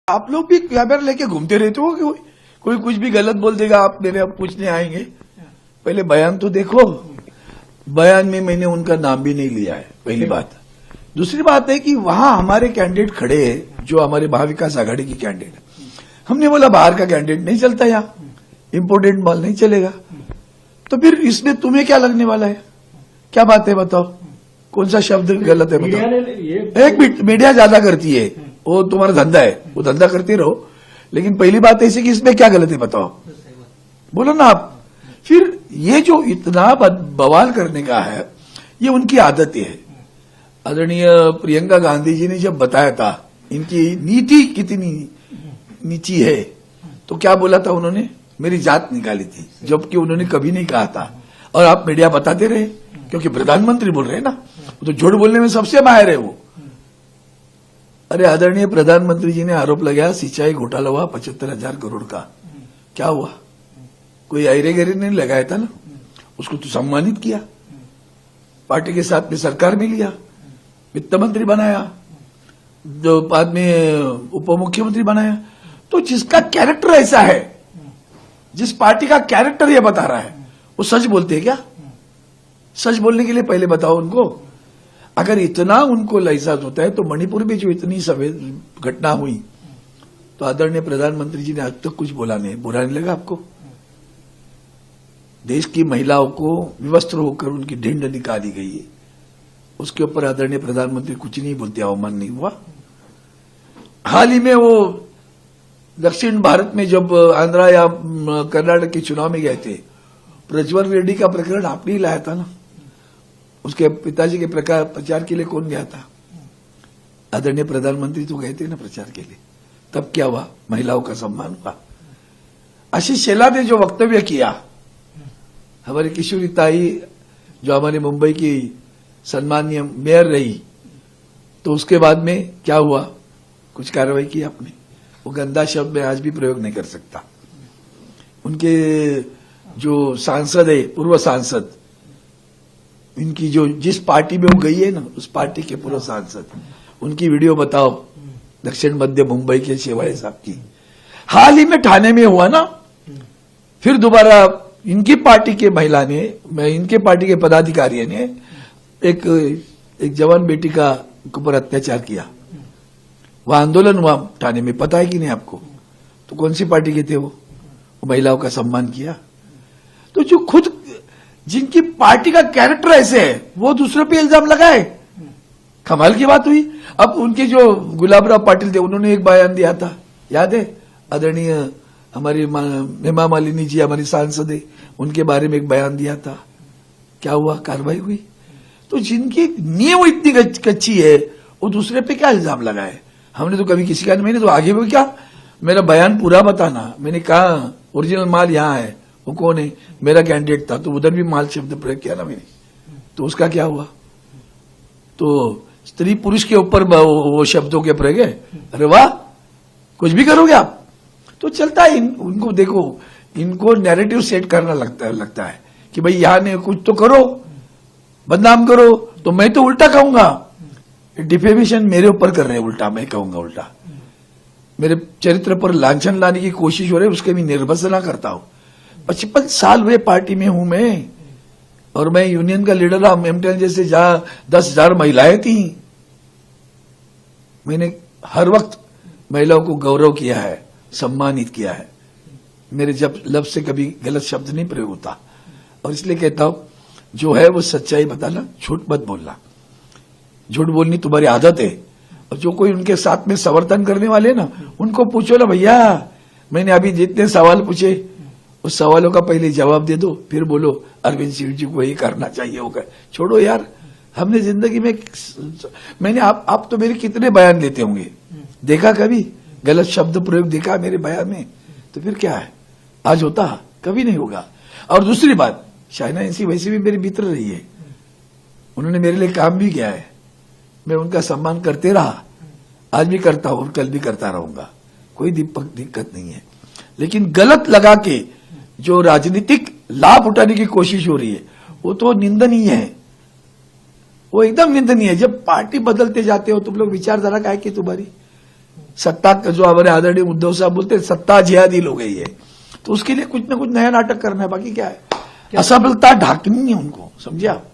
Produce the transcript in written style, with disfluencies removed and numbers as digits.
आप लोग भी कैमरा लेके घूमते रहते हो कि कोई कुछ भी गलत बोल देगा, आप मेरे अब पूछने आएंगे। पहले बयान तो देखो, बयान में मैंने उनका नाम भी नहीं लिया है, पहली बात। दूसरी बात है कि वहां हमारे कैंडिडेट खड़े हैं, जो हमारे महाविकास आघाड़ी की कैंडिडेट है। हमने बोला बाहर का कैंडिडेट नहीं चलता, यहाँ इंपोर्टेंट माल नहीं चलेगा। तो फिर इसमें तुम्हें क्या लगने वाला है? क्या बात है बताओ, कौन सा शब्द गलत है बताओ। एक मिनट, मीडिया ज्यादा करती है, वो तुम्हारा धंधा है, वो धंधा करते रहो। लेकिन पहली बात ऐसी कि इसमें क्या गलत है बताओ, बोलो ना आप। फिर ये जो इतना बवाल करने का है, ये उनकी आदत है। आदरणीय प्रियंका गांधी जी ने जब बताया था इनकी नीति कितनी नीची है, तो क्या बोला था उन्होंने? मेरी जात निकाली थी, जबकि उन्होंने कभी नहीं कहा था। और आप मीडिया बताते रहे, क्योंकि प्रधानमंत्री बोल रहे हैं ना, तो झूठ बोलने में सबसे माहिर है वो। अरे आदरणीय प्रधानमंत्री जी ने आरोप लगाया सिंचाई घोटाला हुआ 75,000 करोड़ का। क्या हुआ? कोई आयरे गहरे ने लगाया था ना, उसको तो सम्मानित किया, पार्टी के साथ में सरकार में लिया, वित्त मंत्री बनाया, जो बाद में उप मुख्यमंत्री बनाया। तो जिसका कैरेक्टर ऐसा है, जिस पार्टी का कैरेक्टर ये बता रहा है, वो सच बोलते हैं क्या? सच बोलने के लिए पहले बताओ उनको। अगर इतना उनको लाइसेंस होता है, तो मणिपुर में जो इतनी घटना हुई, तो आदरणीय प्रधानमंत्री जी ने आज तक कुछ बोला नहीं। बुरा नहीं लगा आपको? देश की महिलाओं को विवस्त्र होकर उनकी ढिंड निकाली गई है, उसके ऊपर आदरणीय प्रधानमंत्री कुछ नहीं बोलते, अवमान नहीं हुआ? हाल ही में वो दक्षिण भारत में जब आंध्रा या कर्नाटक के चुनाव में गए थे, प्रज्वल रेड्डी का प्रकरण आपने ही लाया था ना। उसके पिताजी के प्रचार के लिए कौन गया था? आदरणीय प्रधानमंत्री तो गए थे ना प्रचार के लिए। तब क्या हुआ? महिलाओं का सम्मान हुआ। आशीष शेलार ने जो वक्तव्य किया, हमारी किशोरी ताई जो हमारी मुंबई की सम्मानीय मेयर रही, तो उसके बाद में क्या हुआ? कुछ कार्रवाई की आपने? वो गंदा शब्द मैं आज भी प्रयोग नहीं कर सकता। उनके जो सांसद है, पूर्व सांसद, इनकी जो जिस पार्टी में वो गई है ना, उस पार्टी के पूर्व सांसद, उनकी वीडियो बताओ, दक्षिण मध्य मुंबई के शेवाड़े साहब की। हाल ही में ठाणे में हुआ ना, फिर दोबारा इनकी पार्टी के महिला ने, इनके पार्टी के पदाधिकारी ने एक जवान बेटी का ऊपर अत्याचार किया। वह आंदोलन हुआ ठाणे में, पता है कि नहीं आपको? तो कौन सी पार्टी के थे वो महिलाओं का सम्मान किया। तो जो खुद जिनकी पार्टी का कैरेक्टर ऐसे है, वो दूसरे पे इल्जाम लगाए, कमाल की बात हुई। अब उनके जो गुलाबराव पाटिल थे, उन्होंने एक बयान दिया था, याद है? आदरणीय हमारी हेमा मालिनी जी, हमारी सांसद है, उनके बारे में एक बयान दिया था। क्या हुआ? कार्रवाई हुई। तो जिनकी नींव इतनी कच्ची है, वो दूसरे पे क्या इल्जाम लगाए? हमने तो कभी किसी का नहीं, मैंने तो आगे भी क्या, मेरा बयान पूरा बताना। मैंने कहा ओरिजिनल माल यहाँ है, वो कौन है? मेरा कैंडिडेट था, तो उधर भी माल शब्द प्रयोग किया ना मैंने, तो उसका क्या हुआ? तो स्त्री पुरुष के ऊपर वो शब्दों के प्रयोग है? अरे वाह, कुछ भी करोगे आप तो चलता है। उनको देखो, इनको नैरेटिव सेट करना लगता है कि भाई यहां ने कुछ तो करो, बदनाम करो, तो मैं तो उल्टा कहूंगा। डिफेमेशन मेरे ऊपर कर रहे हैं, उल्टा मैं कहूंगा, उल्टा मेरे चरित्र पर लांछन लाने की कोशिश हो रही है, उसके भी निर्भसना करता हूं। 55 साल हुए पार्टी में हूं मैं, और मैं यूनियन का लीडर रहा। एमटेल जैसे जहां 10,000 महिलाएं थी, मैंने हर वक्त महिलाओं को गौरव किया है, सम्मानित किया है। मेरे जब लब से कभी गलत शब्द नहीं प्रयोग होता, और इसलिए कहता हूं, जो है वो सच्चाई बताना, झूठ मत बोलना। झूठ बोलनी तुम्हारी आदत है। और जो कोई उनके साथ में समर्थन करने वाले ना, उनको पूछो ना, भैया मैंने अभी जितने सवाल पूछे, उस सवालों का पहले जवाब दे दो, फिर बोलो अरविंद सिंह जी को यही करना चाहिए होगा। छोड़ो यार, हमने जिंदगी में मैंने आप तो मेरे कितने बयान लेते होंगे, देखा कभी गलत शब्द प्रयोग देखा मेरे बयान में? तो फिर क्या है? आज होता? कभी नहीं होगा। और दूसरी बात, शाइना ऐसी वैसे भी मेरी मित्र रही है, उन्होंने मेरे लिए काम भी किया है, मैं उनका सम्मान करते रहा, आज भी करता हूं और कल भी करता रहूंगा, कोई दिक्कत नहीं है। लेकिन गलत लगा के जो राजनीतिक लाभ उठाने की कोशिश हो रही है, वो तो निंदनीय है, वो एकदम निंदनीय है। जब पार्टी बदलते जाते हो तुम लोग, विचारधारा क्या है कि तुम्हारी सत्ता जो हमारे आदरणीय उद्धव साहब बोलते हैं, सत्ता जिहादी हो गई है। तो उसके लिए कुछ ना कुछ नया नाटक करना है, बाकी क्या है, असफलता ढाकनी है उनको, समझे आप।